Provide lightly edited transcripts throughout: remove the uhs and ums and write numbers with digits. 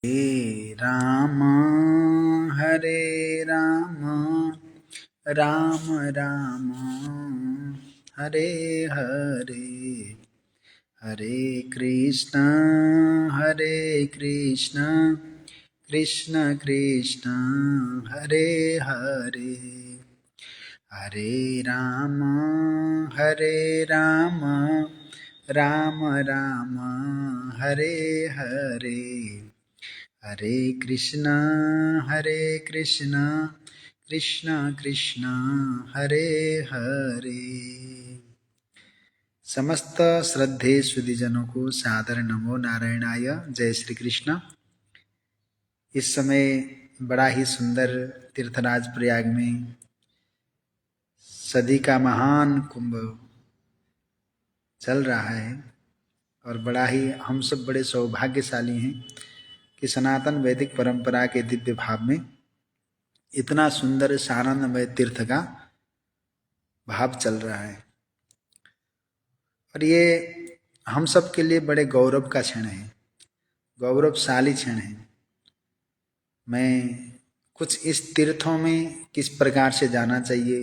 हरे राम हरे राम राम राम हरे हरे हरे कृष्ण कृष्ण कृष्ण हरे हरे हरे राम राम राम हरे हरे हरे कृष्ण कृष्ण कृष्ण हरे हरे। समस्त श्रद्धेय सुधीजनों को सादर नमो नारायणाय। जय श्री कृष्ण। इस समय बड़ा ही सुंदर तीर्थराज प्रयाग में सदी का महान कुंभ चल रहा है और बड़ा ही हम सब बड़े सौभाग्यशाली हैं कि सनातन वैदिक परंपरा के दिव्य भाव में इतना सुंदर सानंदमय तीर्थ का भाव चल रहा है और ये हम सब के लिए बड़े गौरव का क्षण है, गौरवशाली क्षण है। मैं कुछ इस तीर्थों में किस प्रकार से जाना चाहिए,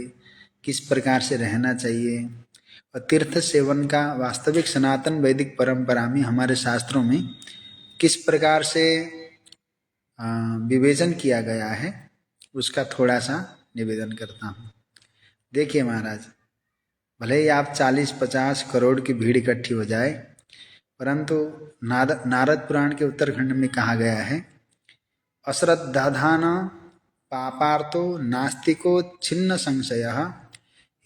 किस प्रकार से रहना चाहिए और तीर्थ सेवन का वास्तविक सनातन वैदिक परंपरा में हमारे शास्त्रों में किस प्रकार से विवेचन किया गया है, उसका थोड़ा सा निवेदन करता हूँ। देखिए महाराज, भले ही आप 40-50 करोड़ की भीड़ इकट्ठी हो जाए, परंतु नारद पुराण के उत्तरखंड में कहा गया है, अश्रद्धाधान पापार्थो नास्तिको छिन्न संशय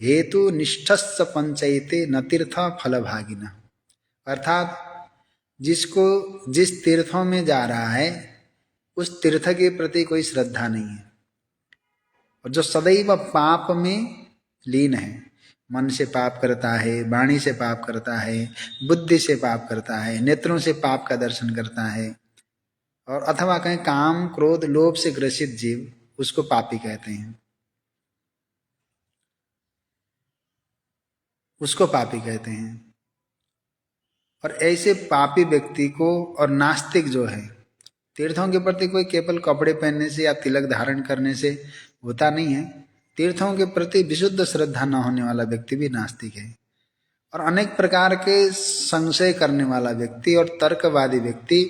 हेतु निष्ठस्स पंचयते न तीर्थ फल भागिना। अर्थात जिसको जिस तीर्थों में जा रहा है उस तीर्थ के प्रति कोई श्रद्धा नहीं है और जो सदैव पाप में लीन है, मन से पाप करता है, वाणी से पाप करता है, बुद्धि से पाप करता है, नेत्रों से पाप का दर्शन करता है और अथवा कहीं काम क्रोध लोभ से ग्रसित जीव, उसको पापी कहते हैं, उसको पापी कहते हैं। और ऐसे पापी व्यक्ति को और नास्तिक जो है, तीर्थों के प्रति कोई केवल कपड़े पहनने से या तिलक धारण करने से होता नहीं है। तीर्थों के प्रति विशुद्ध श्रद्धा न होने वाला व्यक्ति भी नास्तिक है। और अनेक प्रकार के संशय करने वाला व्यक्ति और तर्कवादी व्यक्ति,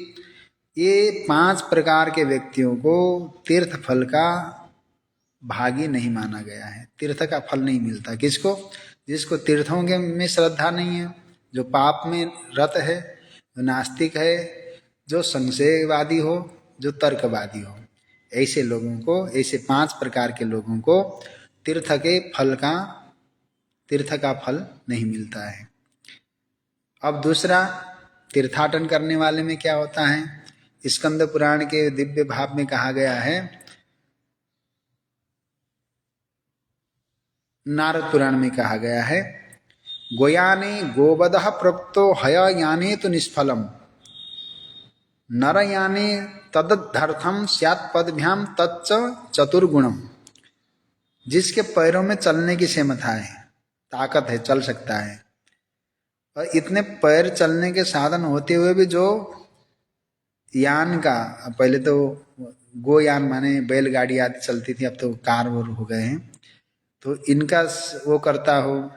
ये 5 प्रकार के व्यक्तियों को तीर्थ फल का भागी नहीं माना गया है। तीर्थ का फल नहीं मिलता किसको? जिसको तीर्थों के में श्रद्धा नहीं है, जो पाप में रत है, जो नास्तिक है, जो संशयवादी हो, जो तर्कवादी हो, ऐसे लोगों को, ऐसे 5 प्रकार के लोगों को तीर्थ का फल नहीं मिलता है। अब दूसरा, तीर्थाटन करने वाले में क्या होता है? स्कंद पुराण के दिव्य भाव में कहा गया है, नारद पुराण में कहा गया है, गोयाने गोवदः प्रोक्तो हययाने तो निष्फलम नरयाने तदर्थम स्यात् पदभ्याम तच्च चतुर्गुणम। जिसके पैरों में चलने की क्षमता है, ताकत है, चल सकता है, और इतने पैर चलने के साधन होते हुए भी जो यान का, पहले तो गोयान माने बैलगाड़ी आदि चलती थी, अब तो कार वो हो गए हैं, तो इनका वो करता हो,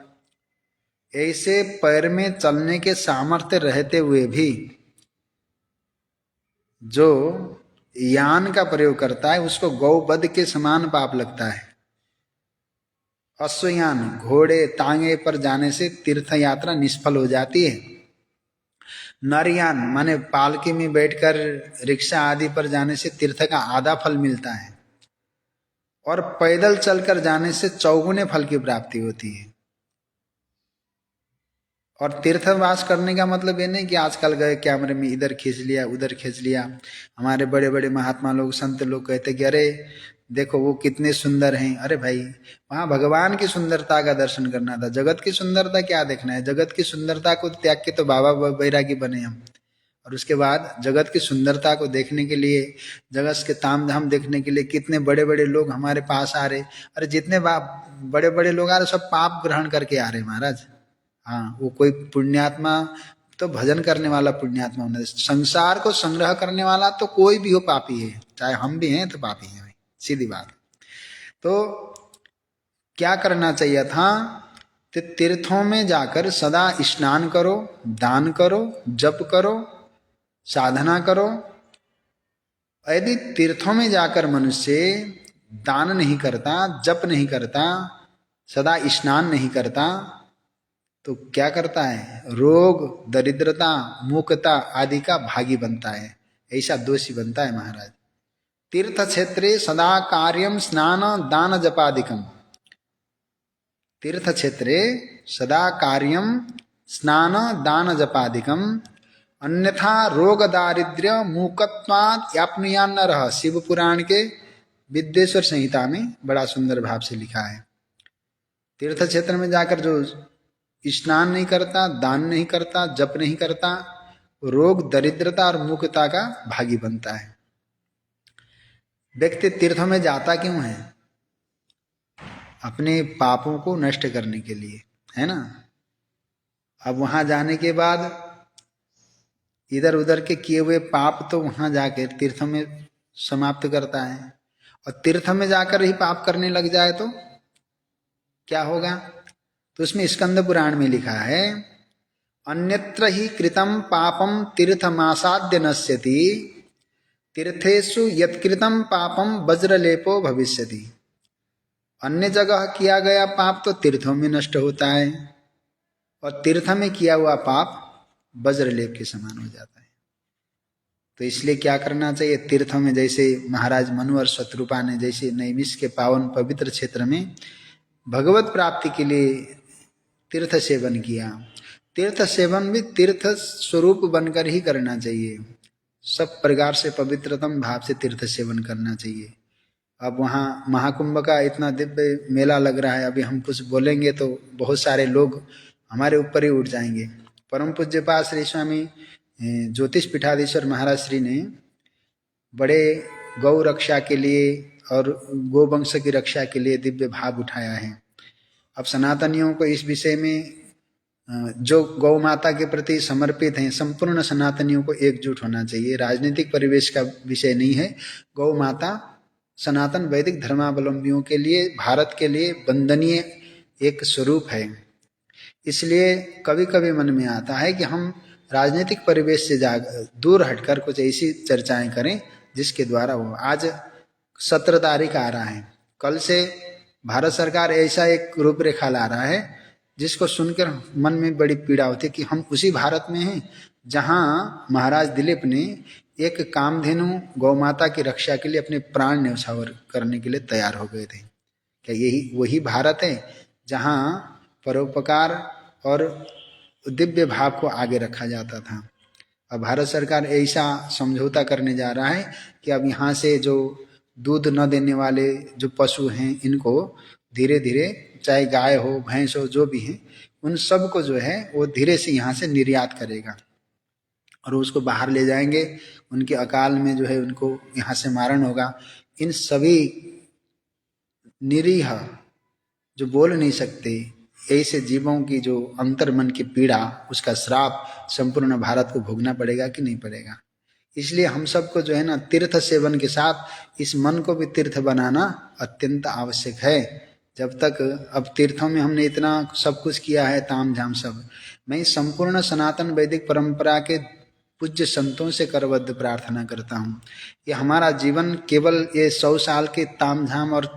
ऐसे पैर में चलने के सामर्थ्य रहते हुए भी जो यान का प्रयोग करता है उसको गौवध के समान पाप लगता है। अश्वयान, घोड़े तांगे पर जाने से तीर्थ यात्रा निष्फल हो जाती है। नरयान माने पालकी में बैठकर रिक्शा आदि पर जाने से तीर्थ का आधा फल मिलता है और पैदल चलकर जाने से 4 फल की प्राप्ति होती है। और तीर्थवास करने का मतलब ये नहीं कि आजकल गए कैमरे में इधर खींच लिया उधर खींच लिया। हमारे बड़े बड़े महात्मा लोग, संत लोग कहते कि अरे देखो वो कितने सुंदर हैं। अरे भाई, वहां भगवान की सुंदरता का दर्शन करना था, जगत की सुंदरता क्या देखना है? जगत की सुंदरता को त्याग के तो बाबा बैरागी बने हम, और उसके बाद जगत की सुंदरता को देखने के लिए, जगत के ताम झाम देखने के लिए कितने बड़े बड़े लोग हमारे पास आ रहे। अरे जितने बड़े बड़े लोग आ रहे सब पाप ग्रहण करके आ रहे महाराज। हाँ, वो कोई पुण्यात्मा तो भजन करने वाला पुण्यात्मा होना चाहिए। संसार को संग्रह करने वाला तो कोई भी हो पापी है, चाहे हम भी हैं तो पापी हैं भाई, सीधी बात। तो क्या करना चाहिए था? तो तीर्थों में जाकर सदा स्नान करो, दान करो, जप करो, साधना करो। यदि तीर्थों में जाकर मनुष्य दान नहीं करता, जप नहीं करता, सदा स्नान नहीं करता, तो क्या करता है? रोग, दरिद्रता, मूकता आदि का भागी बनता है, ऐसा दोषी बनता है महाराज। तीर्थ क्षेत्रे सदा कार्यम स्नान दान जपादिकम। तीर्थ क्षेत्रे सदा कार्यम स्नान दान जपादिकम अन्यथा रोग दारिद्र्य मूकत्वात् याप्नुयान न रह। शिव पुराण के विद्येश्वर संहिता में बड़ा सुंदर भाव से लिखा है। तीर्थ क्षेत्र में जाकर जो स्नान नहीं करता, दान नहीं करता, जप नहीं करता, रोग, दरिद्रता और मूकता का भागी बनता है। व्यक्ति तीर्थों में जाता क्यों है? अपने पापों को नष्ट करने के लिए, है ना। अब वहां जाने के बाद इधर उधर के किए हुए पाप तो वहां जाकर तीर्थ में समाप्त करता है, और तीर्थ में जाकर ही पाप करने लग जाए तो क्या होगा? तो उसमें स्कंद पुराण में लिखा है, अन्यत्र ही कृतम पापम तीर्थमासाद्य नश्यति तीर्थेषु यत्कृतम पापम वज्रलेपो भविष्यति। अन्य जगह किया गया पाप तो तीर्थों में नष्ट होता है, और तीर्थ में किया हुआ पाप वज्रलेप के समान हो जाता है। तो इसलिए क्या करना चाहिए? तीर्थों में जैसे महाराज मनु और शत्रुपा ने जैसे नैमिष के पावन पवित्र क्षेत्र में भगवत प्राप्ति के लिए तीर्थ सेवन किया, तीर्थ सेवन भी तीर्थ स्वरूप बनकर ही करना चाहिए। सब प्रकार से पवित्रतम भाव से तीर्थ सेवन करना चाहिए। अब वहाँ महाकुंभ का इतना दिव्य मेला लग रहा है, अभी हम कुछ बोलेंगे तो बहुत सारे लोग हमारे ऊपर ही उठ जाएंगे। परम पूज्य पास श्री स्वामी ज्योतिष पीठाधीश्वर महाराज श्री ने बड़े गौ रक्षा के लिए और गोवंश की रक्षा के लिए दिव्य भाव उठाया है। अब सनातनियों को इस विषय में जो गौ माता के प्रति समर्पित हैं, संपूर्ण सनातनियों को एकजुट होना चाहिए। राजनीतिक परिवेश का विषय नहीं है। गौ माता सनातन वैदिक धर्मावलंबियों के लिए, भारत के लिए वंदनीय एक स्वरूप है। इसलिए कभी कभी मन में आता है कि हम राजनीतिक परिवेश से दूर हटकर कुछ ऐसी चर्चाएं करें जिसके द्वारा वो, आज 17 तारीख आ रहा है, कल से भारत सरकार ऐसा एक रूपरेखा ला रहा है जिसको सुनकर मन में बड़ी पीड़ा होती है कि हम उसी भारत में हैं जहां महाराज दिलीप ने एक कामधेनु गौ माता की रक्षा के लिए अपने प्राण न्यौछावर करने के लिए तैयार हो गए थे। क्या यही वही भारत है जहां परोपकार और दिव्य भाव को आगे रखा जाता था? अब भारत सरकार ऐसा समझौता करने जा रहा है कि अब यहाँ से जो दूध न देने वाले जो पशु हैं, इनको धीरे धीरे, चाहे गाय हो, भैंस हो, जो भी हैं, उन सब को जो है वो धीरे से यहाँ से निर्यात करेगा और उसको बाहर ले जाएंगे। उनके अकाल में जो है उनको यहाँ से मारण होगा। इन सभी निरीह जो बोल नहीं सकते ऐसे जीवों की जो अंतर्मन की पीड़ा, उसका श्राप संपूर्ण भारत को भोगना पड़ेगा कि नहीं पड़ेगा? इसलिए हम सबको जो है ना, तीर्थ सेवन के साथ इस मन को भी तीर्थ बनाना अत्यंत आवश्यक है। जब तक अब तीर्थों में हमने इतना सब कुछ किया है, ताम झाम सब, मैं संपूर्ण सनातन वैदिक परंपरा के पूज्य संतों से करबद्ध प्रार्थना करता हूँ। ये हमारा जीवन केवल ये 100 साल के ताम झाम और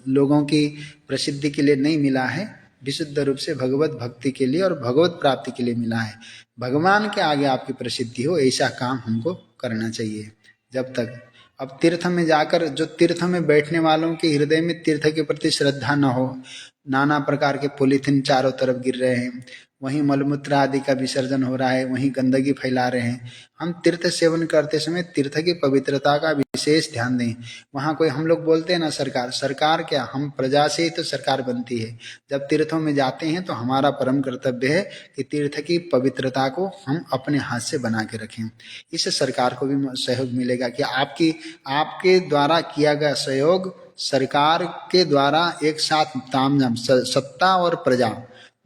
लोगों की प्रसिद्धि के लिए नहीं मिला है, विशुद्ध रूप से भगवत भक्ति के लिए और भगवत प्राप्ति के लिए मिला है। भगवान के आगे आपकी प्रसिद्धि हो, ऐसा काम हमको करना चाहिए। जब तक अब तीर्थ में जाकर जो तीर्थ में बैठने वालों के हृदय में तीर्थ के प्रति श्रद्धा न हो, नाना प्रकार के पॉलीथीन चारों तरफ गिर रहे हैं, वहीं मलमूत्र आदि का विसर्जन हो रहा है, वहीं गंदगी फैला रहे हैं। हम तीर्थ सेवन करते समय तीर्थ की पवित्रता का विशेष ध्यान दें। वहाँ कोई, हम लोग बोलते हैं ना सरकार क्या, हम प्रजा से ही तो सरकार बनती है। जब तीर्थों में जाते हैं तो हमारा परम कर्तव्य है कि तीर्थ की पवित्रता को हम अपने हाथ से बना के रखें। इससे सरकार को भी सहयोग मिलेगा कि आपके द्वारा किया गया सहयोग सरकार के द्वारा एक साथ तामझाम, सत्ता और प्रजा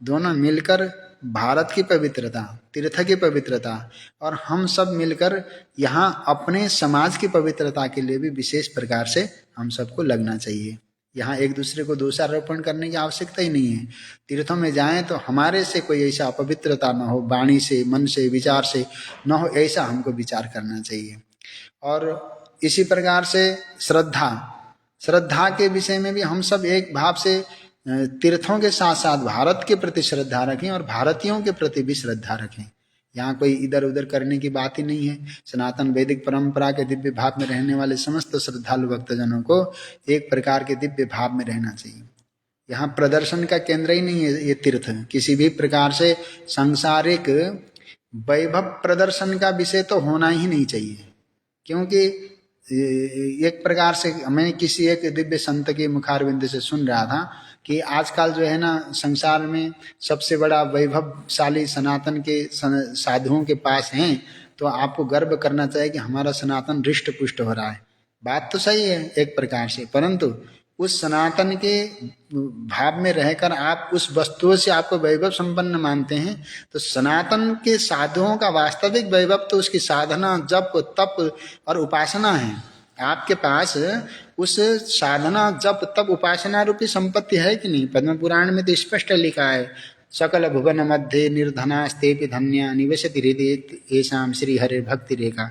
दोनों मिलकर भारत की पवित्रता, तीर्थ की पवित्रता, और हम सब मिलकर यहाँ अपने समाज की पवित्रता के लिए भी विशेष प्रकार से हम सबको लगना चाहिए। यहाँ एक दूसरे को दोषारोपण करने की आवश्यकता ही नहीं है। तीर्थों में जाएं तो हमारे से कोई ऐसा अपवित्रता न हो, वाणी से, मन से, विचार से न हो, ऐसा हमको विचार करना चाहिए। और इसी प्रकार से श्रद्धा, श्रद्धा के विषय में भी हम सब एक भाव से तीर्थों के साथ साथ भारत के प्रति श्रद्धा रखें और भारतीयों के प्रति भी श्रद्धा रखें। यहाँ कोई इधर उधर करने की बात ही नहीं है। सनातन वैदिक परंपरा के दिव्य भाव में रहने वाले समस्त श्रद्धालु भक्तजनों को एक प्रकार के दिव्य भाव में रहना चाहिए। यहाँ प्रदर्शन का केंद्र ही नहीं है ये तीर्थ। किसी भी प्रकार से सांसारिक वैभव प्रदर्शन का विषय तो होना ही नहीं चाहिए, क्योंकि एक प्रकार से मैं किसी एक दिव्य संत के मुखारविंद से सुन रहा था कि आजकल जो है ना संसार में सबसे बड़ा वैभवशाली सनातन के साधुओं के पास हैं, तो आपको गर्व करना चाहिए कि हमारा सनातन हृष्ट पुष्ट हो रहा है। बात तो सही है एक प्रकार से, परंतु उस सनातन के भाव में रहकर आप उस वस्तुओं से आपको वैभव संपन्न मानते हैं, तो सनातन के साधुओं का वास्तविक वैभव तो उसकी साधना, जप, तप और उपासना है। आपके पास उस साधना, जप, तप, उपासना रूपी संपत्ति है कि नहीं? पद्म पुराण में तो स्पष्ट लिखा है, सकल भुवन मध्य निर्धनास्तेपि धन्या निवसति हृदये येषां श्री हरि भक्ति रेखा।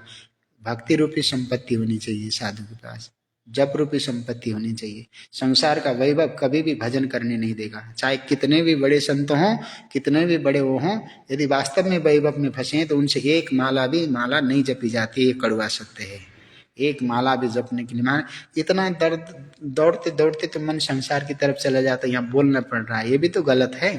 भक्ति रूपी संपत्ति होनी चाहिए साधु के पास, जप रूपी संपत्ति होनी चाहिए। संसार का वैभव कभी भी भजन करने नहीं देगा, चाहे कितने भी बड़े संत हों, कितने भी बड़े वो हों, यदि वास्तव में वैभव में फंसे तो उनसे एक माला भी माला नहीं जपी जाती, ये कड़वा सत्य है। एक माला भी जपने के लिए मान इतना दर्द, दौड़ते दौड़ते तो मन संसार की तरफ चला जाता है। यहाँ बोलना पड़ रहा है, ये भी तो गलत है।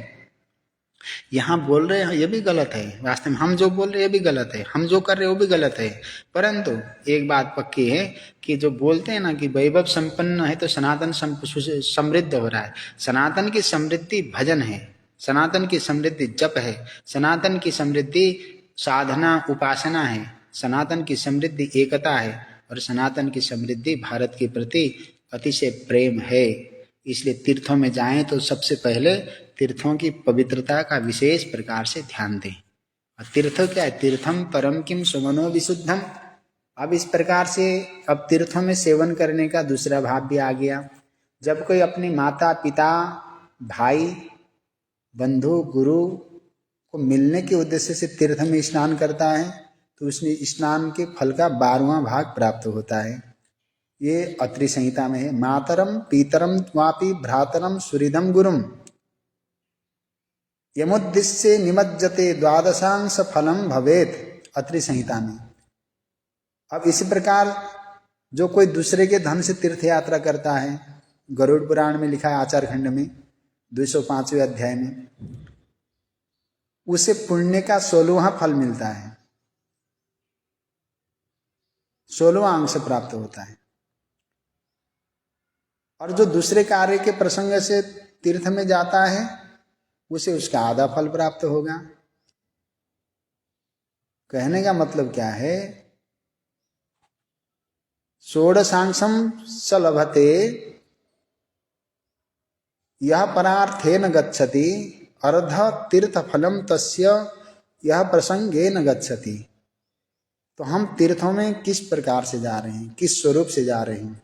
यहाँ बोल रहे हैं ये भी गलत है, वास्तव में हम जो बोल रहे हैं ये भी गलत है, हम जो कर रहे हैं वो भी गलत है। परंतु एक बात पक्की है कि जो बोलते हैं ना कि वैभव संपन्न है तो सनातन समृद्ध हो रहा है। सनातन की समृद्धि भजन है, सनातन की समृद्धि जप है, सनातन की समृद्धि साधना उपासना है, सनातन की समृद्धि एकता है, और सनातन की समृद्धि भारत के प्रति अतिशय प्रेम है। इसलिए तीर्थों में जाएं तो सबसे पहले तीर्थों की पवित्रता का विशेष प्रकार से ध्यान दें। और तीर्थ क्या है? तीर्थम परम किम सुमनो विशुद्धम। अब इस प्रकार से अब तीर्थों में सेवन करने का दूसरा भाव भी आ गया। जब कोई अपनी माता पिता भाई बंधु गुरु को मिलने के उद्देश्य से तीर्थ में स्नान करता है तो उसने स्नान के फल का 12वां भाग प्राप्त होता है। ये अत्रि संहिता में है। मातरम पीतरम त्वापि भ्रातरम सुहृदम गुरुम यमुद्दिश्य निमज्जते द्वादशांश फलम भवेत, अत्रि संहिता में। अब इसी प्रकार जो कोई दूसरे के धन से तीर्थ यात्रा करता है, गरुड़ पुराण में लिखा है आचार खंड में 205वें अध्याय में, उसे पुण्य का 16वां फल मिलता है, 16वां अंश प्राप्त होता है। और जो दूसरे कार्य के प्रसंग से तीर्थ में जाता है उसे उसका आधा फल प्राप्त होगा। कहने का मतलब क्या है? षोडशांशम स लभते यह परार्थेन गच्छति अर्ध तीर्थ फलम तस्य यह प्रसंगेन गच्छति। तो हम तीर्थों में किस प्रकार से जा रहे हैं, किस स्वरूप से जा रहे हैं?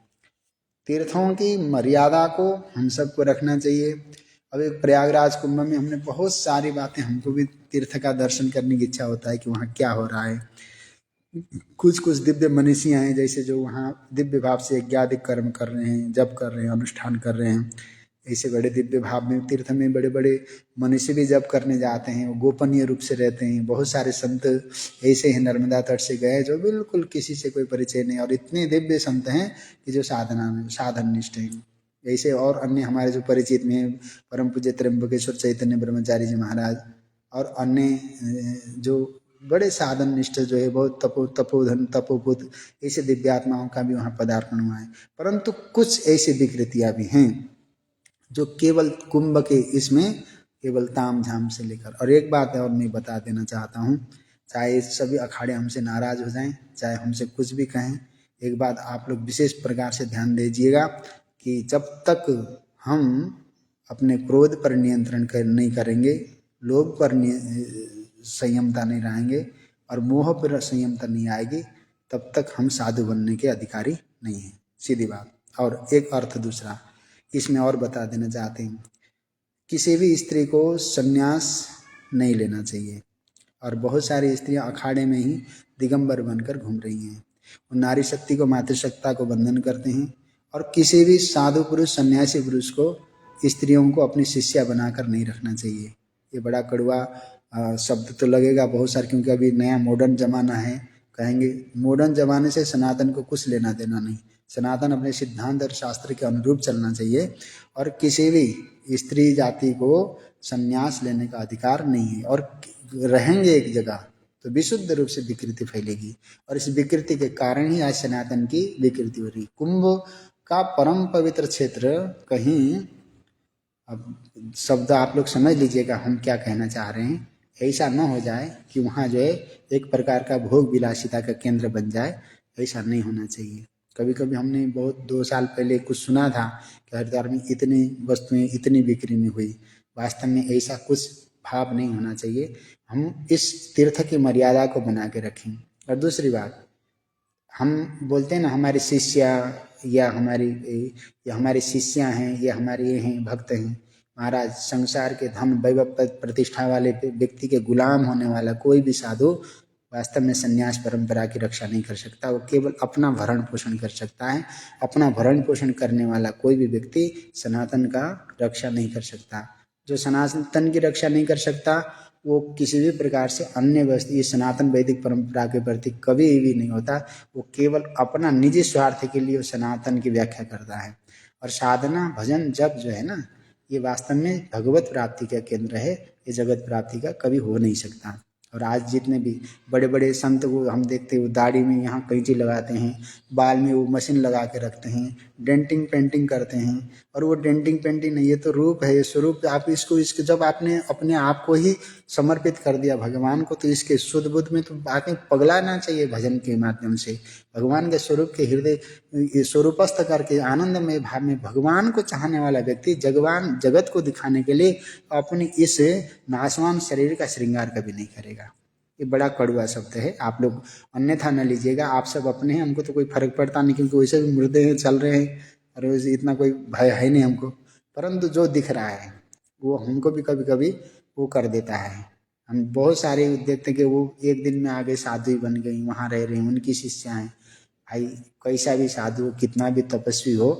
तीर्थों की मर्यादा को हम सबको रखना चाहिए। अब एक प्रयागराज कुंभ में हमने बहुत सारी बातें, हमको भी तीर्थ का दर्शन करने की इच्छा होता है कि वहाँ क्या हो रहा है। कुछ दिव्य मनीषियाँ हैं जैसे जो वहाँ दिव्य भाव से यज्ञादि कर्म कर रहे हैं, जप कर रहे हैं, अनुष्ठान कर रहे हैं। ऐसे बड़े दिव्य भाव में तीर्थ में बड़े बड़े मनुष्य भी जप करने जाते हैं, वो गोपनीय रूप से रहते हैं। बहुत सारे संत ऐसे हैं नर्मदा तट से गए जो बिल्कुल किसी से कोई परिचय नहीं, और इतने दिव्य संत हैं कि जो साधना में साधन निष्ठ हैं। ऐसे और अन्य हमारे जो परिचित में परम पूज्य त्र्यंबकेश्वर चैतन्य ब्रह्मचारी जी महाराज और अन्य जो बड़े साधन निष्ठ जो है, बहुत तपोधन तपोपुत ऐसे दिव्यात्माओं का भी वहाँ पदार्पण हुआ है। परंतु कुछ ऐसी विकृतियाँ भी हैं जो केवल कुंभ के इसमें केवल ताम झाम से लेकर। और एक बात और मैं बता देना चाहता हूँ, चाहे सभी अखाड़े हमसे नाराज हो जाएं, चाहे हमसे कुछ भी कहें, एक बात आप लोग विशेष प्रकार से ध्यान दीजिएगा कि जब तक हम अपने क्रोध पर नियंत्रण नहीं करेंगे, लोभ पर संयमता नहीं रहेंगे और मोह पर संयमता नहीं आएगी, तब तक हम साधु बनने के अधिकारी नहीं हैं, सीधी बात। और एक अर्थ दूसरा इसमें और बता देना चाहते हैं, किसी भी स्त्री को संन्यास नहीं लेना चाहिए। और बहुत सारी स्त्रियां अखाड़े में ही दिगंबर बनकर घूम रही हैं। वो नारी शक्ति को, मातृसत्ता को बंधन करते हैं। और किसी भी साधु पुरुष, सन्यासी पुरुष को स्त्रियों को अपनी शिष्या बनाकर नहीं रखना चाहिए। ये बड़ा कड़वा शब्द तो लगेगा बहुत सारे, क्योंकि अभी नया मॉडर्न जमाना है। कहेंगे मॉडर्न जमाने से सनातन को कुछ लेना देना नहीं। सनातन अपने सिद्धांत और शास्त्र के अनुरूप चलना चाहिए। और किसी भी स्त्री जाति को संन्यास लेने का अधिकार नहीं है। और रहेंगे एक जगह तो विशुद्ध रूप से विकृति फैलेगी, और इस विकृति के कारण ही आज सनातन की विकृति हो रही। कुंभ का परम पवित्र क्षेत्र, कहीं अब शब्द आप लोग समझ लीजिएगा हम क्या कहना चाह रहे हैं, ऐसा न हो जाए कि वहाँ जो है एक प्रकार का भोग विलासिता का केंद्र बन जाए। ऐसा नहीं होना चाहिए। कभी कभी हमने बहुत 2 साल पहले कुछ सुना था कि हरिद्वार में इतनी वस्तुएं इतनी बिक्री में हुई। वास्तव में ऐसा कुछ भाव नहीं होना चाहिए। हम इस तीर्थ की मर्यादा को बना के रखें। और दूसरी बात, हम बोलते हैं ना हमारे शिष्या या हमारी शिष्या हैं या हमारे ये हैं भक्त हैं। महाराज, संसार के धन वैभव प्रतिष्ठा वाले व्यक्ति के गुलाम होने वाला कोई भी साधु वास्तव में संन्यास परंपरा की रक्षा नहीं कर सकता। वो केवल अपना भरण पोषण कर सकता है। अपना भरण पोषण करने वाला कोई भी व्यक्ति सनातन का रक्षा नहीं कर सकता। जो सनातन की रक्षा नहीं कर सकता वो किसी भी प्रकार से अन्य वस्तु, ये सनातन वैदिक परंपरा के प्रति कभी भी नहीं होता। वो केवल अपना निजी स्वार्थ के लिए सनातन की व्याख्या करता है। और साधना, भजन, जप जो है ना, ये वास्तव में भगवत प्राप्ति का केंद्र है। ये जगत प्राप्ति का कभी हो नहीं सकता। और आज जितने भी बड़े बड़े संत को हम देखते हैं, वो दाढ़ी में यहाँ कैंची लगाते हैं, बाल में वो मशीन लगा के रखते हैं, डेंटिंग पेंटिंग करते हैं। और वो डेंटिंग पेंटिंग नहीं, ये तो रूप है, ये स्वरूप। आप इसको जब आपने अपने आप को ही समर्पित कर दिया भगवान को, तो इसके शुद्ध बुद्ध में तो बाकी पगलाना चाहिए। भजन के माध्यम से भगवान के स्वरूप के हृदय स्वरूपस्थ करके आनंदमय भाव में भगवान को चाहने वाला व्यक्ति जगत को दिखाने के लिए अपनी इस नाशवान शरीर का श्रृंगार कभी नहीं करेगा। ये बड़ा कड़वा शब्द है, आप लोग अन्यथा न लीजिएगा। आप सब अपने हैं, हमको तो कोई फर्क पड़ता नहीं, क्योंकि वैसे भी मुर्दे हैं, चल रहे हैं, और वैसे इतना कोई भय है नहीं हमको। परंतु जो दिख रहा है वो हमको भी कभी कभी वो कर देता है। हम बहुत सारे देखते हैं कि वो एक दिन में आगे साधु बन गई, वहाँ रह रही, उनकी शिष्या हैं। भाई, कैसा भी साधु, कितना भी तपस्वी हो,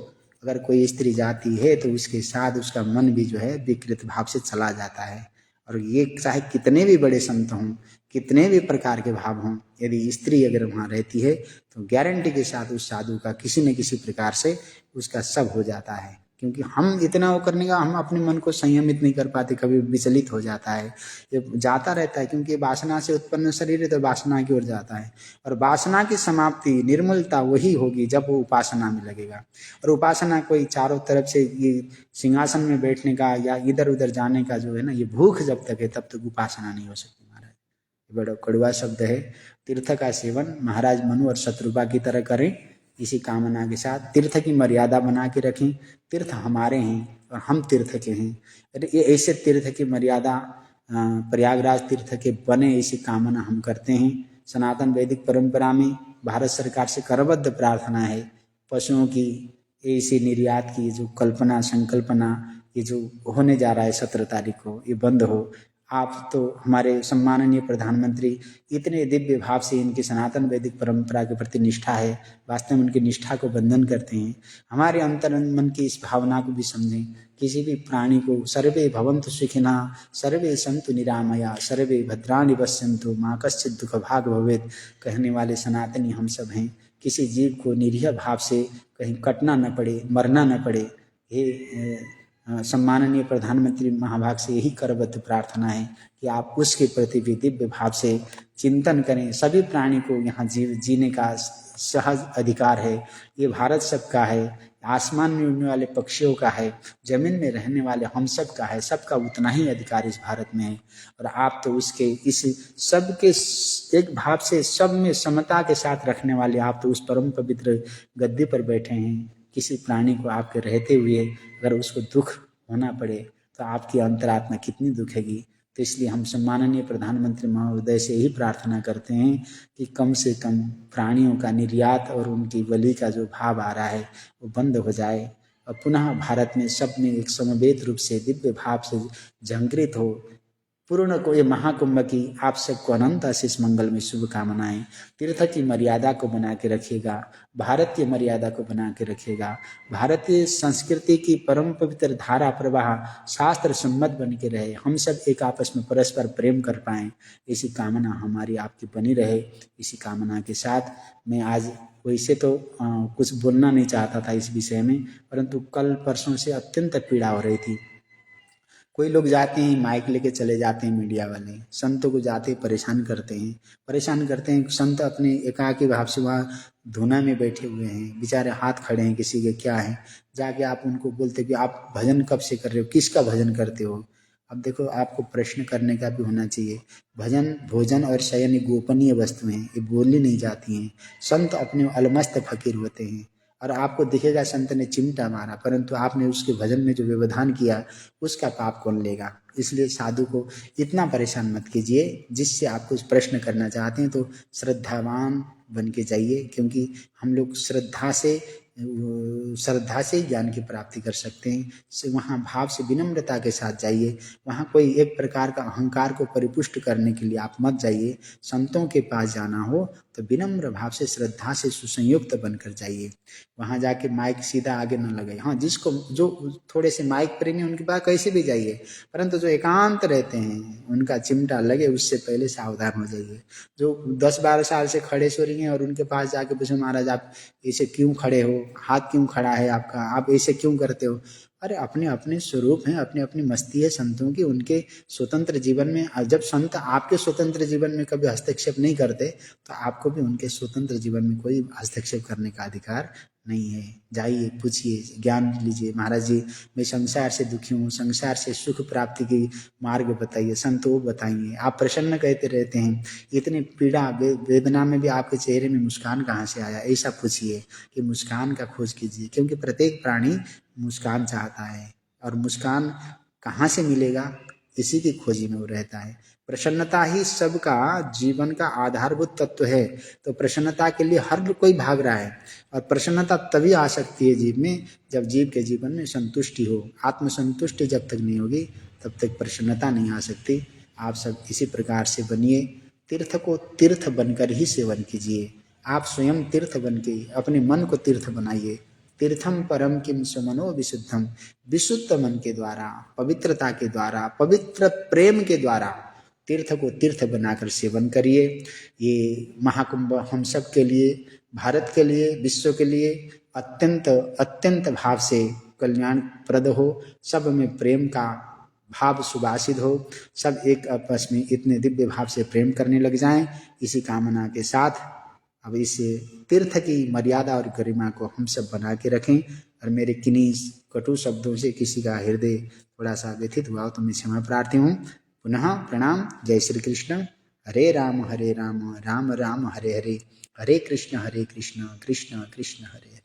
अगर कोई स्त्री जाती है तो उसके साथ उसका मन भी जो है विकृत भाव से चला जाता है। और ये चाहे कितने भी बड़े संत हों, कितने भी प्रकार के भाव हों, यदि स्त्री अगर वहाँ रहती है तो गारंटी के साथ उस साधु का किसी न किसी प्रकार से उसका सब हो जाता है। क्योंकि हम इतना वो करने का, हम अपने मन को संयमित नहीं कर पाते, कभी विचलित हो जाता है, ये जाता रहता है। क्योंकि वासना से उत्पन्न शरीर है तो वासना की ओर जाता है। और वासना की समाप्ति, निर्मलता वही होगी जब वो उपासना में लगेगा। और उपासना कोई चारों तरफ से ये सिंहासन में बैठने का या इधर उधर जाने का जो है ना, ये भूख जब तक है तब तक उपासना नहीं हो सकती। महाराज, बड़ा कड़वा शब्द है। तीर्थ का सेवन महाराज मनु और शत्रुपा की तरह करें, इसी कामना के साथ तीर्थ की मर्यादा बना के रखें। तीर्थ हमारे हैं और हम तीर्थ के हैं। ये ऐसे तीर्थ की मर्यादा प्रयागराज तीर्थ के बने, ऐसी कामना हम करते हैं। सनातन वैदिक परंपरा में भारत सरकार से करबद्ध प्रार्थना है, पशुओं की ऐसी निर्यात की जो कल्पना संकल्पना ये जो होने जा रहा है 17 तारीख को, ये बंद हो। आप तो हमारे सम्माननीय प्रधानमंत्री इतने दिव्य भाव से इनकी सनातन वैदिक परंपरा के प्रति निष्ठा है, वास्तव में उनकी निष्ठा को बंधन करते हैं। हमारे अंतर मन की इस भावना को भी समझें। किसी भी प्राणी को सर्वे भवन्तु सुखिनः, सर्वे सन्तु निरामया, सर्वे भद्राणि पश्यन्तु, मा कश्चित् दुःख भाग् भवेत् कहने वाले सनातनी हम सब हैं। किसी जीव को निरीह भाव से कहीं कटना न पड़े, मरना न पड़े, ये सम्माननीय प्रधानमंत्री महाभाग से यही करबद्ध प्रार्थना है कि आप उसके प्रति भी दिव्य भाव से चिंतन करें। सभी प्राणी को यहाँ जीने का सहज अधिकार है। ये भारत सबका है, आसमान में उड़ने वाले पक्षियों का है, जमीन में रहने वाले हम सब का है। सबका उतना ही अधिकार इस भारत में है। और आप तो उसके इस सबके एक भाव से सब में समता के साथ रखने वाले आप तो उस परम पवित्र गद्दी पर बैठे हैं। किसी प्राणी को आपके रहते हुए अगर उसको दुख होना पड़े तो आपकी अंतरात्मा कितनी दुखेगी। तो इसलिए हम सम्माननीय प्रधानमंत्री महोदय से यही प्रार्थना करते हैं कि कम से कम प्राणियों का निर्यात और उनकी बलि का जो भाव आ रहा है वो बंद हो जाए और पुनः भारत में सब में एक समवेत रूप से दिव्य भाव से झंकृत हो। पूर्ण को ये महाकुंभ की आप सबको अनंत आशीष मंगल में शुभकामनाएं। तीर्थ की मर्यादा को बना के रखेगा, भारत की मर्यादा को बना के रखेगा, भारतीय संस्कृति की परम पवित्र धारा प्रवाह शास्त्र सम्मत बन के रहे, हम सब एक आपस में परस्पर प्रेम कर पाएं, इसी कामना हमारी आपकी बनी रहे। इसी कामना के साथ मैं आज वैसे तो कुछ बोलना नहीं चाहता था इस विषय में, परंतु कल परसों से अत्यंत पीड़ा हो रही थी। कोई लोग जाते हैं माइक लेके चले जाते हैं, मीडिया वाले संतों को जाते परेशान करते हैं। संत अपने एकाकी भाव से वहाँ धुना में बैठे हुए हैं, बेचारे हाथ खड़े हैं, किसी के क्या है, जाके आप उनको बोलते कि आप भजन कब से कर रहे हो, किसका भजन करते हो। अब देखो आपको प्रश्न करने का भी होना चाहिए। भजन भोजन और शयन गोपनीय वस्तुएं, ये बोली नहीं जाती हैं। संत अपने अलमस्त फकीर होते हैं और आपको दिखेगा संत ने चिमटा मारा, परंतु आपने उसके भजन में जो व्यवधान किया उसका पाप कौन लेगा। इसलिए साधु को इतना परेशान मत कीजिए। जिससे आप कुछ प्रश्न करना चाहते हैं तो श्रद्धावान बन के जाइए, क्योंकि हम लोग श्रद्धा से ज्ञान की प्राप्ति कर सकते हैं। वहाँ भाव से विनम्रता के साथ जाइए। वहाँ कोई एक प्रकार का अहंकार को परिपुष्ट करने के लिए आप मत जाइए। संतों के पास जाना हो तो विनम्र भाव से श्रद्धा से सुसंयुक्त बनकर जाइए। वहाँ जाके माइक सीधा आगे न लगे। हाँ, जिसको जो थोड़े से माइक प्रेमी उनके पास कैसे भी जाइए, परंतु जो एकांत रहते हैं उनका चिमटा लगे उससे पहले सावधान हो जाइए। जो 10-12 साल से खड़े सो रही हैं और उनके पास जाके पूछो महाराज आप ऐसे क्यों खड़े हो, हाथ क्यों खड़ा है आपका, आप ऐसे क्यों करते हो। अरे अपने अपने स्वरूप हैं, अपनी अपनी मस्ती है संतों की, उनके स्वतंत्र जीवन में। जब संत आपके स्वतंत्र जीवन में कभी हस्तक्षेप नहीं करते तो आपको भी उनके स्वतंत्र जीवन में कोई हस्तक्षेप करने का अधिकार नहीं है। जाइए, पूछिए, ज्ञान लीजिए। महाराज जी मैं संसार से दुखी हूँ, संसार से सुख प्राप्ति की मार्ग बताइए, संत वो बताइए। आप प्रसन्न कहते रहते हैं, इतनी पीड़ा वेदना में भी आपके चेहरे में मुस्कान कहाँ से आया, ऐसा पूछिए कि मुस्कान का खोज कीजिए। क्योंकि प्रत्येक प्राणी मुस्कान चाहता है और मुस्कान कहाँ से मिलेगा, इसी की खोजी में वो रहता है। प्रसन्नता ही सबका जीवन का आधारभूत तत्व है। तो प्रसन्नता के लिए हर कोई भाग रहा है और प्रसन्नता तभी आ सकती है जीव में जब जीव के जीवन में संतुष्टि हो। आत्मसंतुष्टि जब तक नहीं होगी तब तक प्रसन्नता नहीं आ सकती। आप सब इसी प्रकार से बनिए। तीर्थ को तीर्थ बनकर ही सेवन कीजिए। आप स्वयं तीर्थ बन के अपने मन को तीर्थ बनाइए। तीर्थम परम किम सुमनो विशुद्धम, विशुद्ध मन के द्वारा, पवित्रता के द्वारा, पवित्र प्रेम के द्वारा तीर्थ को तीर्थ बनाकर सेवन करिए। ये महाकुंभ हम सब के लिए, भारत के लिए, विश्व के लिए अत्यंत अत्यंत भाव से कल्याणप्रद हो। सब में प्रेम का भाव सुभाषित हो। सब एक आपस में इतने दिव्य भाव से प्रेम करने लग जाएं। इसी कामना के साथ अब इस तीर्थ की मर्यादा और गरिमा को हम सब बना के रखें। और मेरे किन्हीं कटु शब्दों से किसी का हृदय थोड़ा सा व्यथित हुआ हो तो मैं क्षमा प्रार्थी हूँ। पुनः प्रणाम। जय श्री कृष्ण। हरे राम राम राम हरे हरे, हरे कृष्ण कृष्ण कृष्ण हरे हरे।